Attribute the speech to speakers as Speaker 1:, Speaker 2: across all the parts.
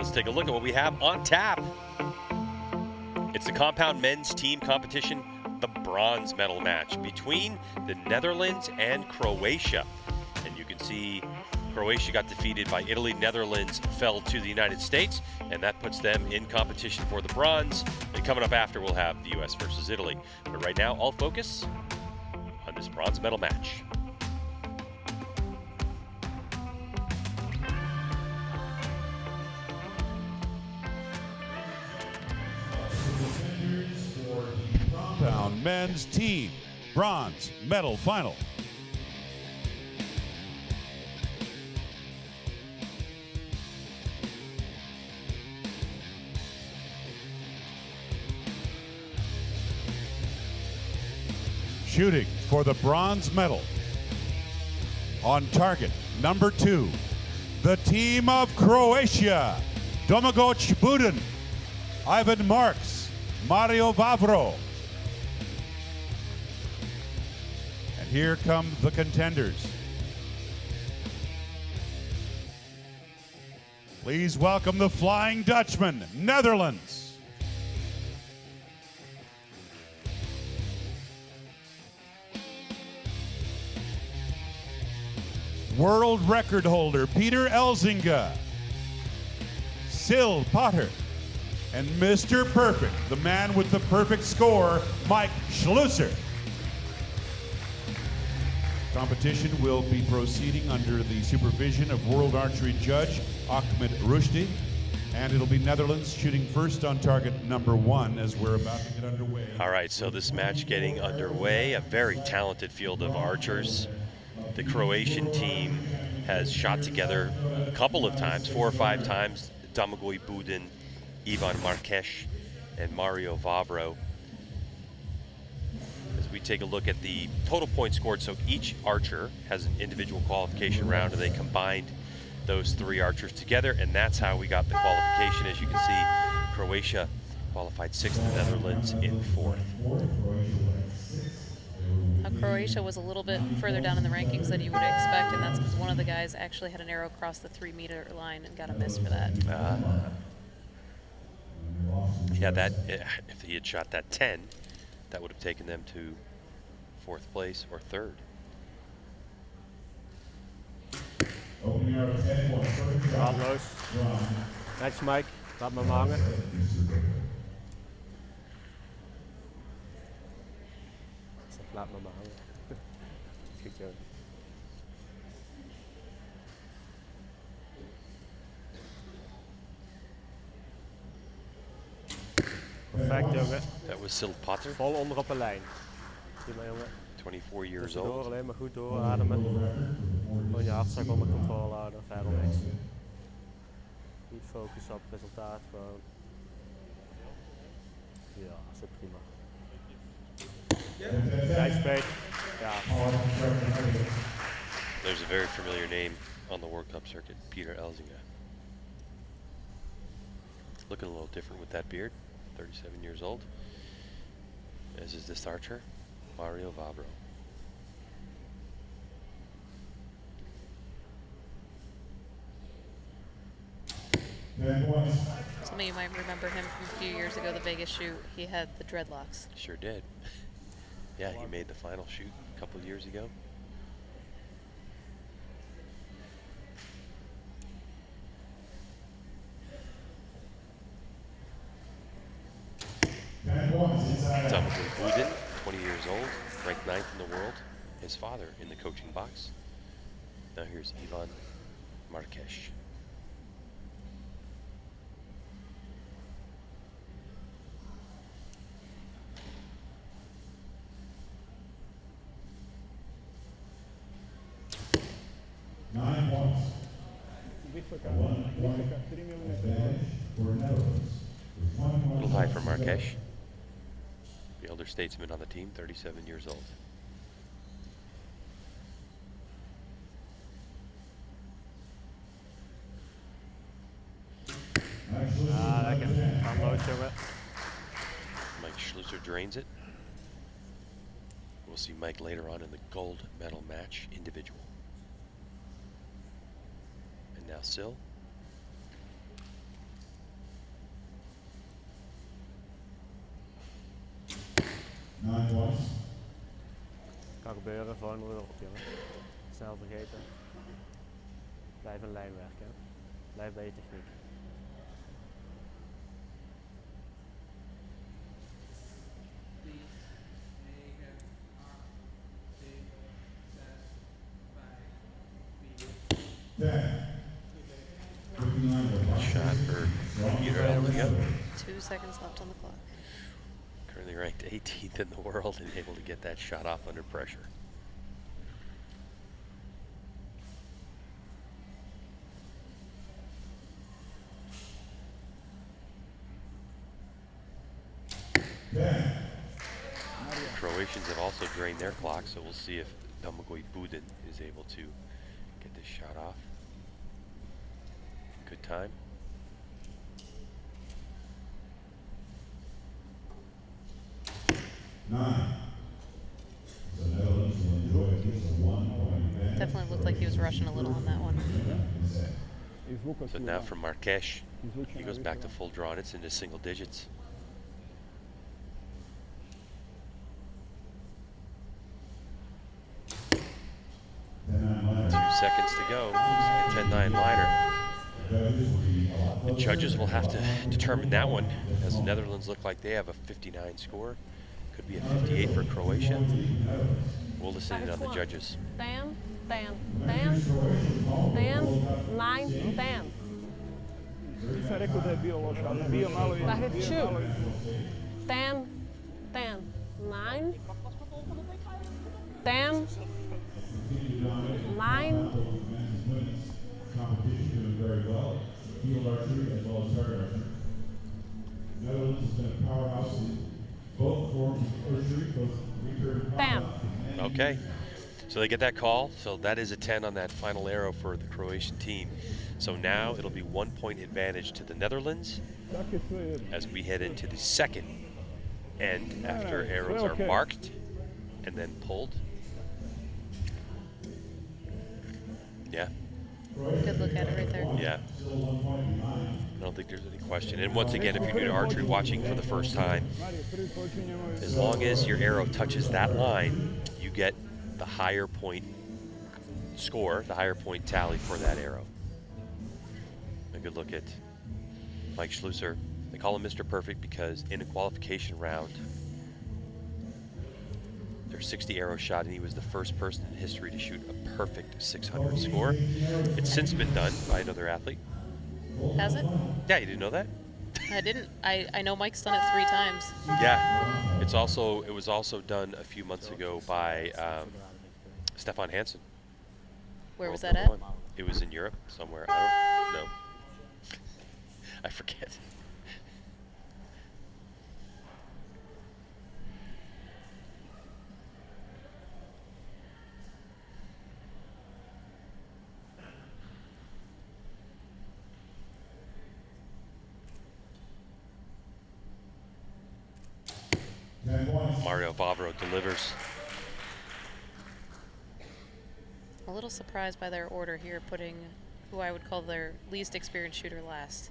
Speaker 1: let's take a look at what we have on tap. It's the compound men's team competition, the bronze medal match between the Netherlands and Croatia. And you can see Croatia got defeated by Italy. Netherlands fell to the United States, and that puts them in competition for the bronze. And coming up after, we'll have the US versus Italy. But right now, all focus on this bronze medal match.
Speaker 2: Compound men's team bronze medal final. Shooting for the bronze medal. On target, number 2, the team of Croatia. Domagoj Budin, Ivan Marks, Mario Vavro. And here come the contenders. Please welcome the Flying Dutchman, Netherlands. World record holder Peter Elzinga, Sil Potter, and Mr. Perfect, the man with the perfect score, Mike Schlusser. Competition will be proceeding under the supervision of World Archery Judge Ahmed Rushdie, and it'll be Netherlands shooting first on target number 1 as we're about to get underway.
Speaker 1: All right, so this match getting underway, a very talented field of archers. The Croatian team has shot together a couple of times, 4 or 5 times. Domagoj Budin, Ivan Marques, and Mario Vavro. As we take a look at the total points scored, so each archer has an individual qualification round, and they combined those 3 archers together, and that's how we got the qualification. As you can see, Croatia qualified 6th, the Netherlands in 4th.
Speaker 3: Croatia was a little bit further down in the rankings than you would expect, and that's because one of the guys actually had an arrow cross the 3-meter line and got a miss for that.
Speaker 1: Yeah, that if he had shot that 10, that would have taken them to 4th place or 3rd.
Speaker 4: Brandloos. Netjes Mike, laat me hangen. Laat me maar hangen. Kijk zo. Perfect jongen.
Speaker 1: That was Sil Potter.
Speaker 4: Vol onder op een lijn. Zie maar jongen.
Speaker 1: 24 years
Speaker 4: Door,
Speaker 1: old.
Speaker 4: alleen maar goed doorademen. Gewoon je hartslag onder controle houden, verder niks. Niet focussen op het resultaat, gewoon. Ja, dat is prima. Tijdspeel. Ja.
Speaker 1: There's a very familiar name on the World Cup circuit, Peter Elzinga. Looking a little different with that beard, 37 years old. As is this archer, Mario Vavro.
Speaker 3: Some of you might remember him from a few years ago, the Vegas shoot. He had the dreadlocks.
Speaker 1: Sure did. Yeah, he made the final shoot a couple of years ago. Domagoj Budin, 20 years old, ranked 9th in the world. His father in the coaching box. Now here's Ivan Marques. A little high for Marques, the elder statesman on the team, 37 years old.
Speaker 4: Lekker. Brandloos jongen.
Speaker 1: Mike Schlusser drains it. We'll see Mike later on in the gold medal match, individual. And now Sil.
Speaker 2: 9 points.
Speaker 4: Kan gebeuren, volgende erop, jongen. Snel vergeten. Blijf een lijn werken. Blijf bij je techniek.
Speaker 1: Shot for Yankton.
Speaker 3: 2 seconds left on the clock.
Speaker 1: Currently ranked 18th in the world and able to get that shot off under pressure. Croatians have also drained their clock, so we'll see if Domagoj Budin is able to get this shot off. Good time.
Speaker 3: Definitely looked like he was rushing a little on that one.
Speaker 1: So now from Marques, he goes back to full draw, and it's into single digits. 2 seconds to go. Looks like a 10-9 liner. The judges will have to determine that one, as the Netherlands look like they have a 59 score. Could be a 58 for Croatia. We'll listen in on the judges.
Speaker 5: 10, 10, 10, 10, 9, 10.
Speaker 6: Nisam rekao da je bio loš, ali bio malo i...
Speaker 5: Mag ik 2? 10, 10, 9, 10, 9.
Speaker 2: Competition doing very well. Field archery as well as target archery. Netherlands has been a powerhouse in both forms of archery, both return.
Speaker 5: 10.
Speaker 1: Okay, so they get that call. So that is a 10 on that final arrow for the Croatian team. So now it'll be 1 point advantage to the Netherlands as we head into the second end after arrows are marked and then pulled. Yeah.
Speaker 3: Good look at it right there.
Speaker 1: Yeah. I don't think there's any question. And once again, if you're new to archery watching for the first time, as long as your arrow touches that line, you get the higher point score, the higher point tally for that arrow. A good look at Mike Schlusser. They call him Mr. Perfect because in a qualification round, their 60 arrow shot, and he was the first person in history to shoot a perfect 600 score. It's since been done by another athlete.
Speaker 3: Has it?
Speaker 1: Yeah, you didn't know that?
Speaker 3: I didn't. I know Mike's done it 3 times.
Speaker 1: Yeah, it was also done a few months ago by Stefan Hansen.
Speaker 3: Where was
Speaker 1: World
Speaker 3: that
Speaker 1: number
Speaker 3: at?
Speaker 1: 1. It was in Europe somewhere. I don't know. I forget. Mario Vavro delivers.
Speaker 3: A little surprised by their order here, putting who I would call their least experienced shooter last.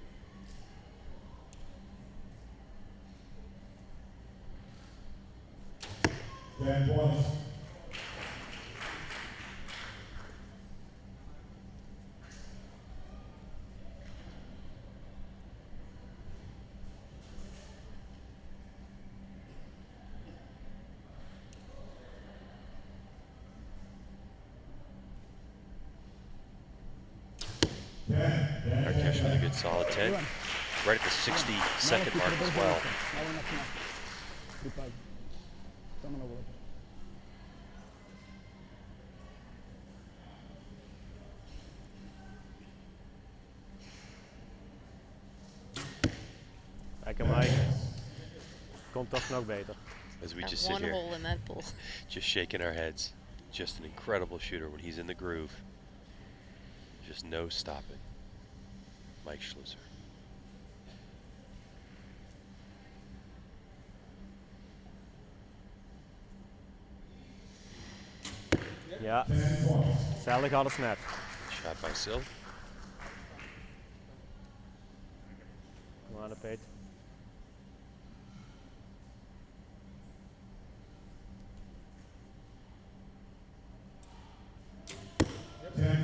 Speaker 1: Marques with a good solid 10. Right at the 60-second mark as well.
Speaker 4: Lekker Mike. Komt toch nog beter.
Speaker 1: As we
Speaker 3: Got
Speaker 1: just sit
Speaker 3: one
Speaker 1: here,
Speaker 3: hole in that pool.
Speaker 1: just shaking our heads. Just an incredible shooter when he's in the groove. Just no stopping. Mike Schlusser.
Speaker 4: Ja, hetzelfde gaat als net.
Speaker 1: Shot by Sil.
Speaker 4: Kom aan, Peet.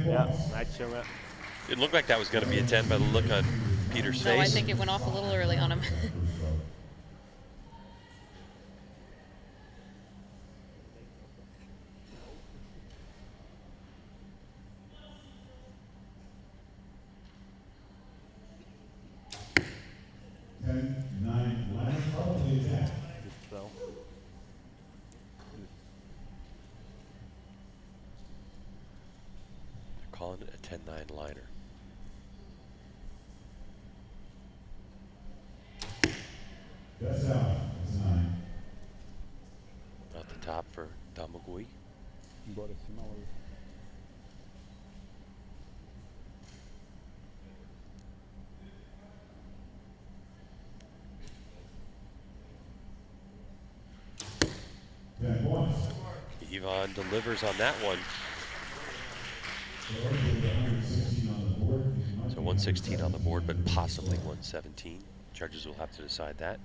Speaker 4: Ja, netjes jongen.
Speaker 1: It looked like that was going to be a 10 by the look on Peter's
Speaker 3: No, I
Speaker 1: face.
Speaker 3: think it went off a little early on him.
Speaker 2: 10-9 line, probably attack.
Speaker 4: Goed spel.
Speaker 1: They're calling it a 10-9 liner.
Speaker 2: That's out. That's 9.
Speaker 1: Out the top for Damagui.
Speaker 6: Gore si malo.
Speaker 1: Ivan delivers on that one. So 116 on the board, but possibly 117. Judges will have to decide that.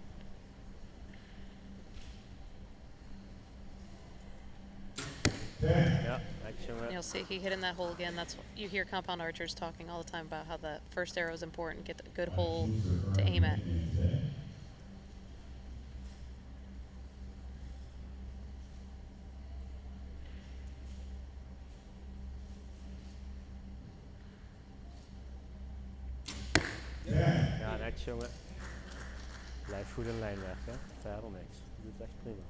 Speaker 4: Ja, netjes jongen.
Speaker 3: You'll see he hit in that hole again. That's what you hear compound archers talking all the time about how that first arrow is important. Get a good hole to aim at.
Speaker 4: Ja, netjes jongen. Blijf goed in lijn weg, hè. Verder niks. Je doet het echt prima.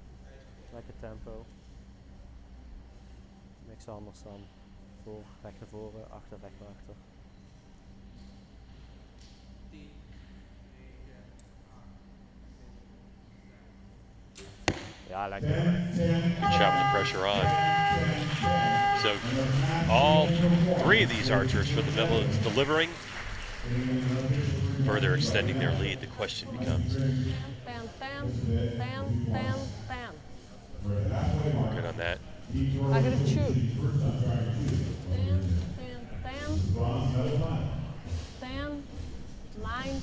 Speaker 4: Lekker tempo. Niks anders dan voor, recht naar voren, achter, recht naar achter. Ja, lekker.
Speaker 1: Good shot with the pressure on. So all 3 of these archers for the Netherlands delivering, further extending their lead. The question becomes,
Speaker 5: 10, 10, 10, 10, 10.
Speaker 1: good on that.
Speaker 5: I got to choose. 10, 10, 9,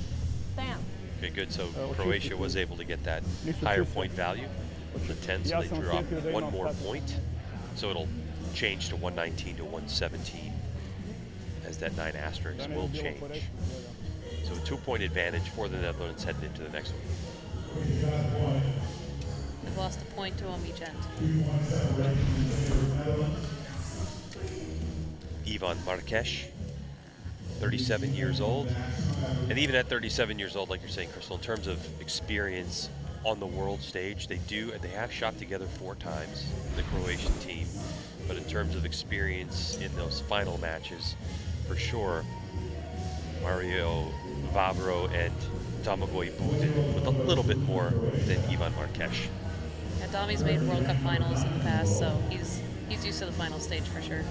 Speaker 5: 10.
Speaker 1: Okay, good. So Croatia was able to get that higher point value from the 10, so they drop 1 more point. So it'll change to 119 to 117 as that 9 asterisk will change. So a 2-point advantage for the Netherlands heading into the next one.
Speaker 3: They've lost a point to him each end.
Speaker 1: Ivan Marques, 37 years old. And even at 37 years old, like you're saying, Crystal, in terms of experience on the world stage, they have shot together 4 times, the Croatian team. But in terms of experience in those final matches, for sure, Mario Vavro and Domagoj Budin with a little bit more than Ivan Marques.
Speaker 3: Yeah, Domi's made World Cup finals in the past, so he's used to the final stage for sure.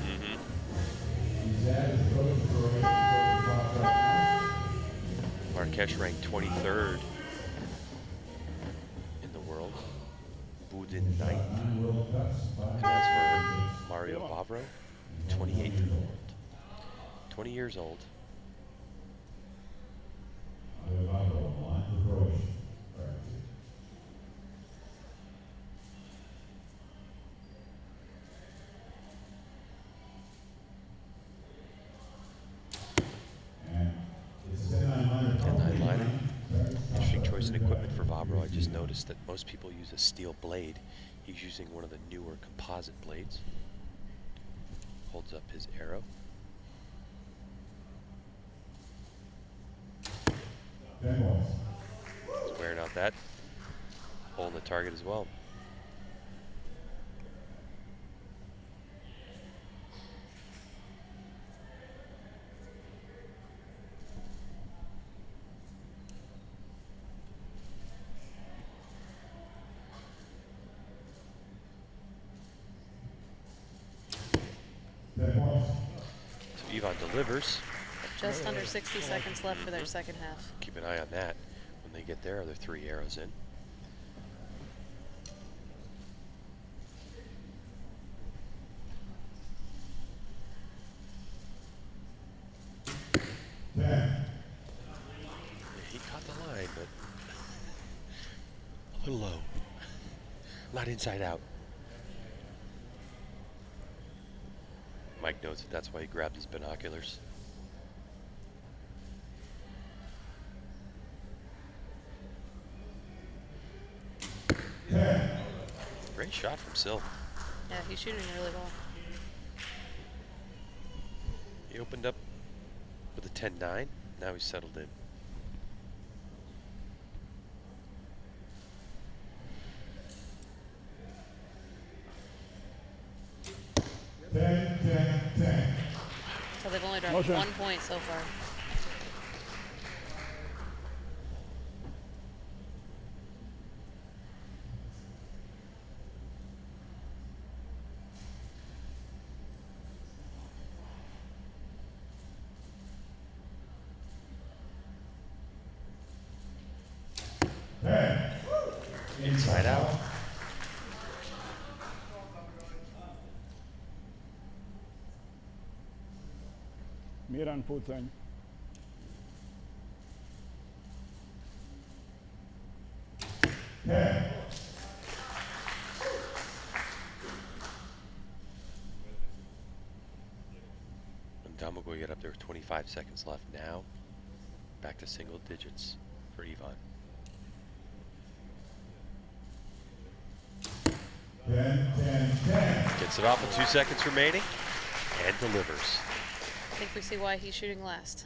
Speaker 1: Marques ranked 23rd in the world. Budin 9th. And as for Mario Vavro, 28th in the world. 20 years old. Interesting choice in equipment for Vavro. I just noticed that most people use a steel blade. He's using one of the newer composite blades. Holds up his arrow. He's wearing out that hole in the target as well. So Ivan delivers.
Speaker 3: Just under 60 seconds left for their second half.
Speaker 1: Keep an eye on that when they get their other 3 arrows in. Yeah, he caught the line, but a little low. Not inside out. Mike knows that that's why he grabbed his binoculars. Great shot from Sil.
Speaker 3: Yeah, he's shooting really well.
Speaker 1: He opened up with a 10-9. Now he's settled in.
Speaker 3: So they've only dropped
Speaker 6: Motion.
Speaker 3: 1 point so far.
Speaker 1: Inside out.
Speaker 6: Miran pucanj.
Speaker 1: And Dom will get up there with 25 seconds left now. Back to single digits for Ivan.
Speaker 2: 10.
Speaker 1: Gets it off with 2 seconds remaining and delivers.
Speaker 3: I think we see why he's shooting last.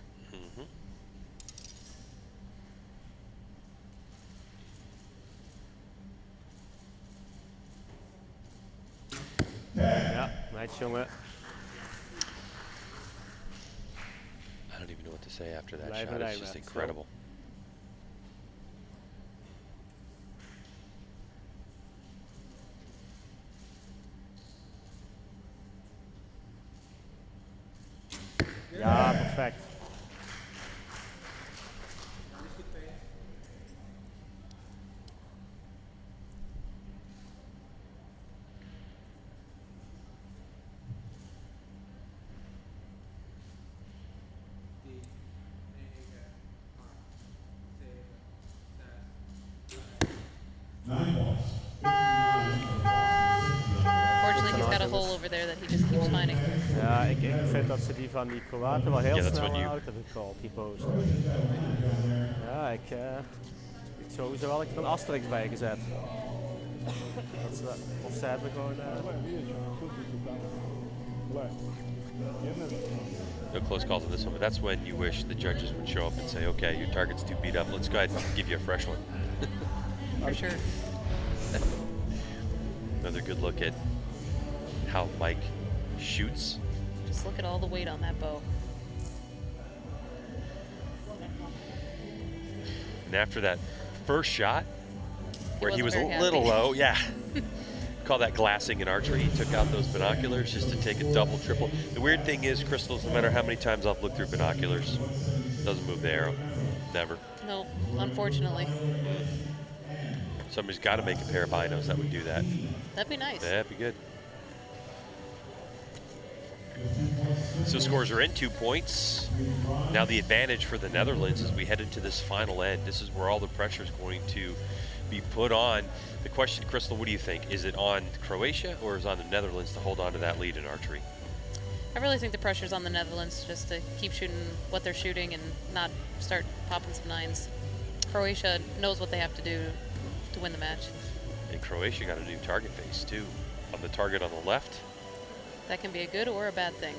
Speaker 4: Ja, nice jongen.
Speaker 1: I don't even know what to say after that
Speaker 4: Blijven
Speaker 1: shot. It's
Speaker 4: rijden,
Speaker 1: just
Speaker 4: zo.
Speaker 1: incredible.
Speaker 4: Ja, perfect.
Speaker 3: Fortunately, he's got a hole over there that he just keeps finding.
Speaker 4: Ja, ik vind dat ze die van die Kroaten wel heel
Speaker 1: Yeah, that's
Speaker 4: snel
Speaker 1: when you-
Speaker 4: out hebben gecalled, die post. Ja, ik sowieso wel een asterix bij gezet. Dat ze, of ze hebben gewoon...
Speaker 1: No close calls on this one, but that's when you wish the judges would show up and say, okay, your target's too beat up. Let's go ahead and give you a fresh one.
Speaker 3: For sure.
Speaker 1: Another good look at how Mike shoots.
Speaker 3: Just look at all the weight on that bow.
Speaker 1: And after that first shot, where he was
Speaker 3: wasn't
Speaker 1: a
Speaker 3: very
Speaker 1: little
Speaker 3: happy.
Speaker 1: low, yeah. Call that glassing in archery. He took out those binoculars just to take a double, triple. The weird thing is, crystals, no matter how many times I've looked through binoculars, doesn't move the arrow. Never.
Speaker 3: No, unfortunately.
Speaker 1: Somebody's got to make a pair of binos that would do that.
Speaker 3: That'd be nice.
Speaker 1: That'd be good. So scores are in, 2 points. Now the advantage for the Netherlands as we head into this final end. This is where all the pressure is going to be put on. The question, Crystal, what do you think? Is it on Croatia or is it on the Netherlands to hold on to that lead in archery?
Speaker 3: I really think the pressure's on the Netherlands just to keep shooting what they're shooting and not start popping some nines. Croatia knows what they have to do to win the match.
Speaker 1: And Croatia got a new target face too. On the target on the left.
Speaker 3: That can be a good or a bad thing.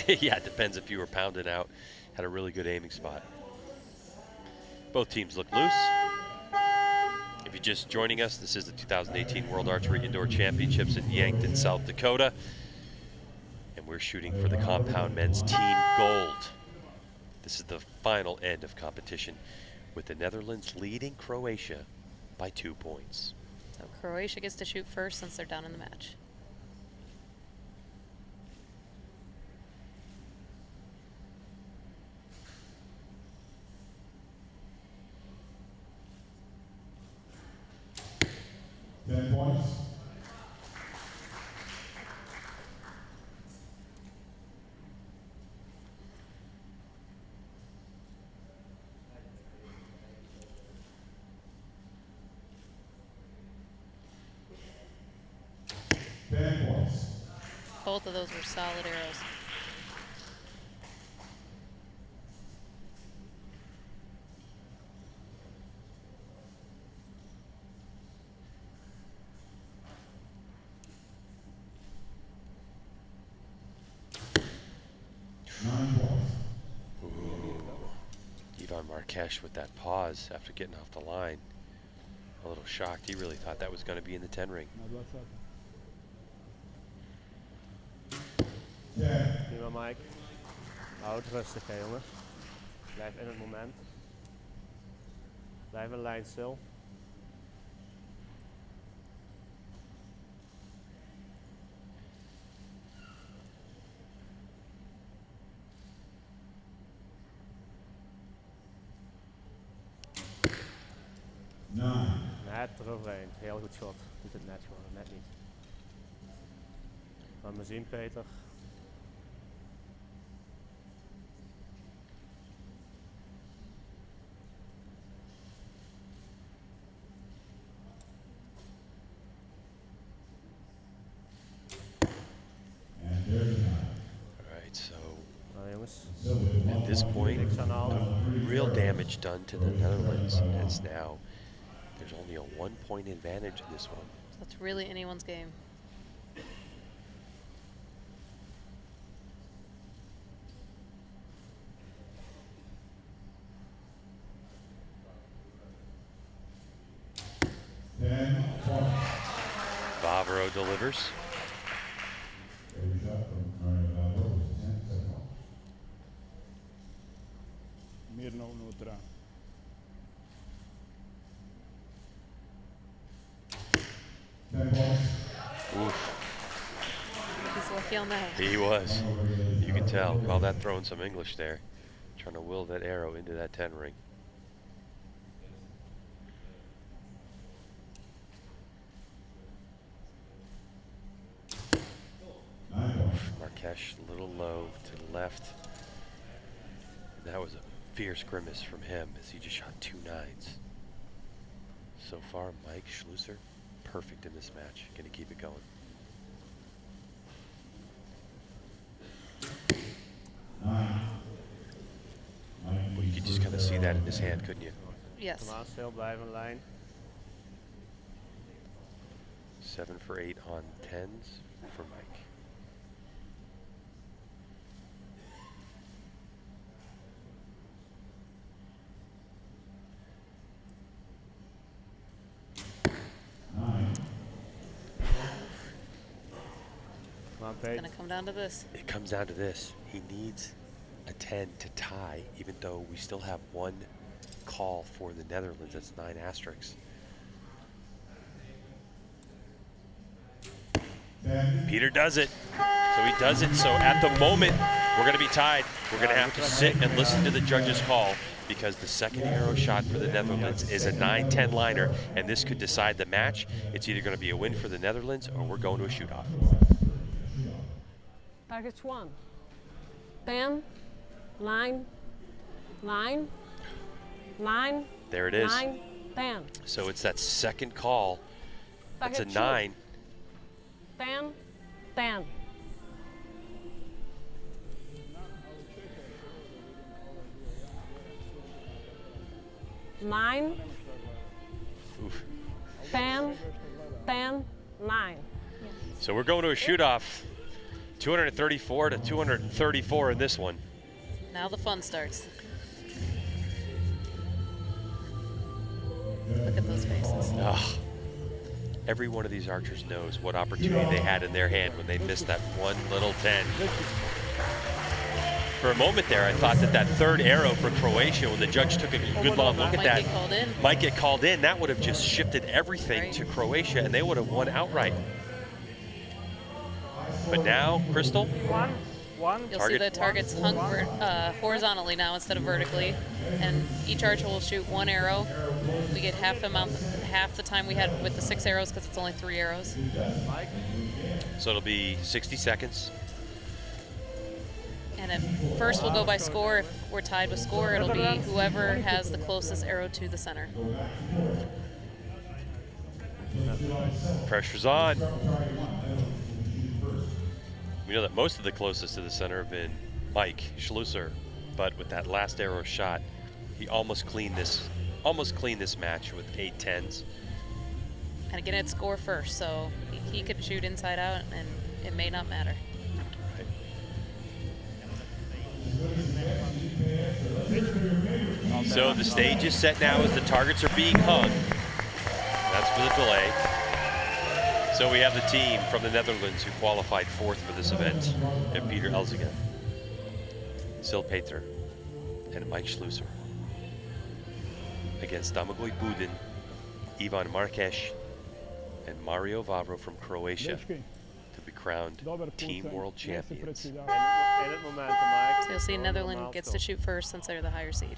Speaker 1: Yeah, it depends if you were pounded out. Had a really good aiming spot. Both teams look loose. If you're just joining us, this is the 2018 World Archery Indoor Championships in Yankton, South Dakota. And we're shooting for the compound men's team gold. This is the final end of competition with the Netherlands leading Croatia by 2 points.
Speaker 3: So Croatia gets to shoot first since they're down in the match.
Speaker 2: Points.
Speaker 3: Both of those were solid arrows.
Speaker 1: Marques with that pause after getting off the line. A little shocked. He really thought that was going to be in the 10 ring.
Speaker 4: Prima, Mike. Houd rustig, hè, jongen. Blijf in het moment. Blijf een lijn stil. Net eroverheen. Heel goed schot. Doet het net gewoon, net niet. Laat me zien, Peter.
Speaker 1: Alright, so
Speaker 4: Nou jongens.
Speaker 1: at this point,
Speaker 4: Niks aan de hand.
Speaker 1: real damage done to the Netherlands as now there's only a 1-point advantage in this one.
Speaker 3: So it's really anyone's game.
Speaker 1: Bavaro delivers.
Speaker 6: Mirno unutra.
Speaker 3: He's lucky on that.
Speaker 1: He was. You can tell. Call that throwing some English there. Trying to will that arrow into that 10 ring. Marques a little low to the left. That was a fierce grimace from him as he just shot 2 9s. So far, Mike Schlusser, perfect in this match. Gonna keep it going. Well, you could just kind of see that in his hand, couldn't you?
Speaker 3: Yes.
Speaker 4: Kom aan, stil, blijf in lijn.
Speaker 1: 7 for 8 on 10s for Mike.
Speaker 4: Come on, Peter.
Speaker 3: Gonna come down to this.
Speaker 1: It comes down to this. He needs a 10 to tie, even though we still have 1 call for the Netherlands. That's 9 asterisks. Peter does it. So he does it. So at the moment, we're going to be tied. We're going to have to sit and listen to the judge's call because the second arrow shot for the Netherlands is a 9-10 liner, and this could decide the match. It's either going to be a win for the Netherlands or we're going to a shoot-off.
Speaker 5: Target 1. 10, line, line, line.
Speaker 1: There it is.
Speaker 5: 9, 10.
Speaker 1: So it's that second call. That's a
Speaker 5: Target 2.
Speaker 1: 9.
Speaker 5: 10, 10. Nine,
Speaker 1: Oof.
Speaker 5: 10, 10, 9.
Speaker 1: So we're going to a shoot-off. 234 to 234 in this one.
Speaker 3: Now the fun starts. Look at those faces.
Speaker 1: Ugh. Every one of these archers knows what opportunity they had in their hand when they missed that one little 10. For a moment there, I thought that that third arrow for Croatia, when the judge took a good long look at
Speaker 3: Might
Speaker 1: that,
Speaker 3: get called in.
Speaker 1: might get called in. That would have just shifted everything
Speaker 3: Right.
Speaker 1: to Croatia, and they would have won outright. But now, Crystal,
Speaker 6: One.
Speaker 3: You'll see the targets hung horizontally now instead of vertically, and each archer will shoot 1 arrow. We get half the time we had with the 6 arrows because it's only 3 arrows.
Speaker 1: so it'll be 60 seconds.
Speaker 3: And at first we'll go by score. If we're tied with score, it'll be whoever has the closest arrow to the center.
Speaker 1: Pressure's on. We know that most of the closest to the center have been Mike Schlusser, but with that last arrow shot, he almost cleaned this match with 8 10s.
Speaker 3: And again, it's score first, so he could shoot inside out, and it may not matter.
Speaker 1: Right. So the stage is set now as the targets are being hung. That's for the delay. So we have the team from the Netherlands who qualified 4th for this event. And Peter Elzinga, Sil Peter, and Mike Schlusser. Against Domagoj Budin, Ivan Marques, and Mario Vavro from Croatia to be crowned Team World Champions.
Speaker 3: So you'll see Netherlands gets to shoot first since they're the higher seed.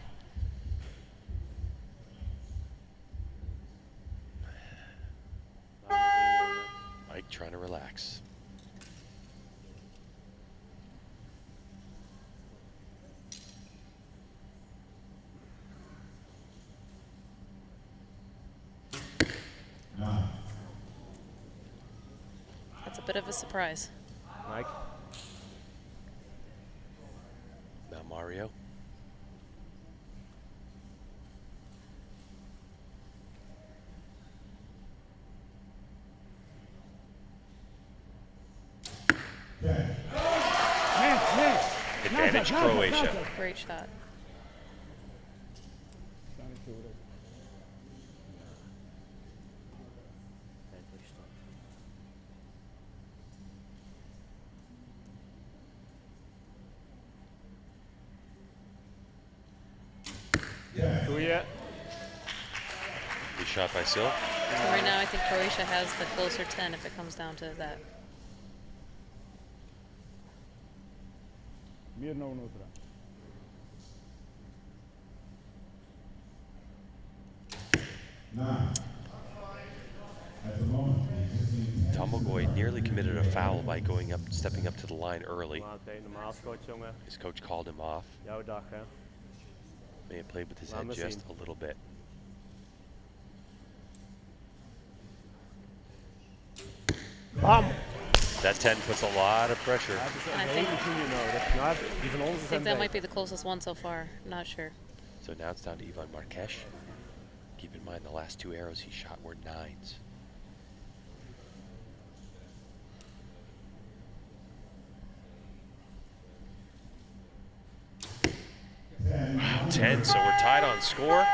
Speaker 1: Mike trying to relax.
Speaker 3: That's a bit of a surprise.
Speaker 4: Mike.
Speaker 1: Now Mario. Advantage Croatia.
Speaker 3: Great shot.
Speaker 4: Goeie.
Speaker 1: Good shot by Sil.
Speaker 3: So right now, I think Croatia has the closer 10 if it comes down to that.
Speaker 6: Mirno unutra.
Speaker 1: Domagoj nearly committed a foul by stepping up to the line early. His coach called him off. May have played with his head just a little bit. That 10 puts a lot of pressure.
Speaker 3: And I think that might be the closest one so far. Not sure.
Speaker 1: So now it's down to Ivan Marques. Keep in mind the last 2 arrows he shot were 9s. Wow, 10, so we're tied on score.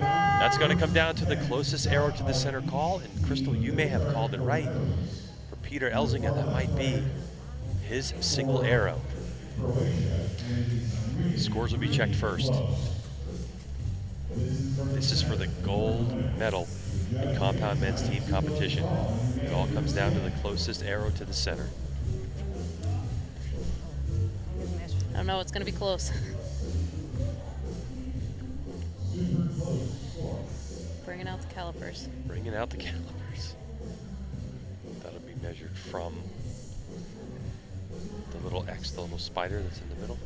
Speaker 1: That's going to come down to the closest arrow to the center call. And Crystal, you may have called it right. For Peter Elzinga, that might be his single arrow. Scores will be checked first. This is for the gold medal in compound men's team competition. It all comes down to the closest arrow to the center.
Speaker 3: I don't know. It's going to be close. Bringing out the calipers.
Speaker 1: Bringing out the calipers. That'll be measured from the little X, the little spider that's in the middle.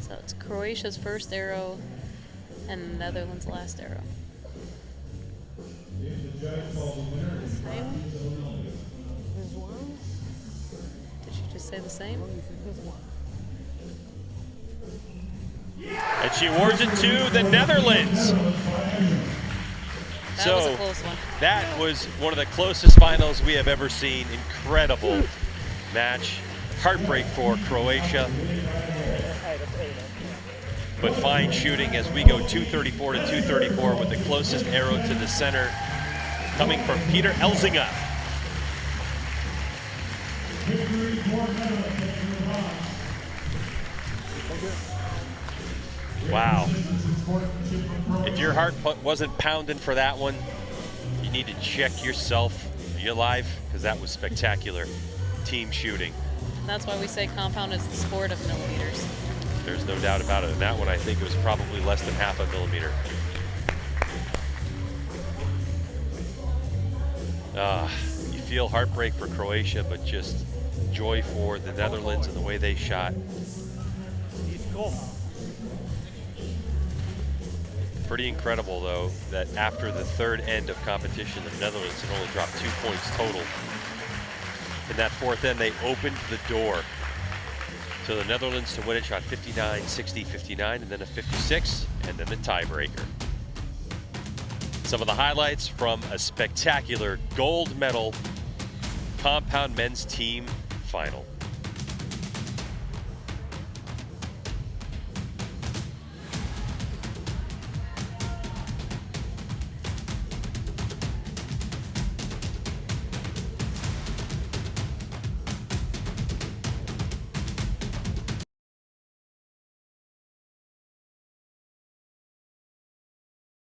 Speaker 3: So it's Croatia's first arrow and the Netherlands' last arrow. Same? Did she just say the same?
Speaker 1: And she awards it to the Netherlands.
Speaker 3: That was a close one.
Speaker 1: That was one of the closest finals we have ever seen. Incredible match. Heartbreak for Croatia. But fine shooting as we go 234 to 234 with the closest arrow to the center coming from Peter Elzinga. Wow. If your heart wasn't pounding for that one, you need to check yourself. Are you alive? Because that was spectacular team shooting.
Speaker 3: And that's why we say compound is the sport of millimeters.
Speaker 1: There's no doubt about it. And that one, I think it was probably less than half a millimeter. You feel heartbreak for Croatia, but just joy for the Netherlands and the way they shot. Pretty incredible, though, that after the third end of competition, the Netherlands had only dropped 2 points total. In that fourth end, they opened the door to the Netherlands to win it, shot 59, 60, 59, and then a 56, and then the tiebreaker. Some of the highlights from a spectacular gold medal compound men's team final.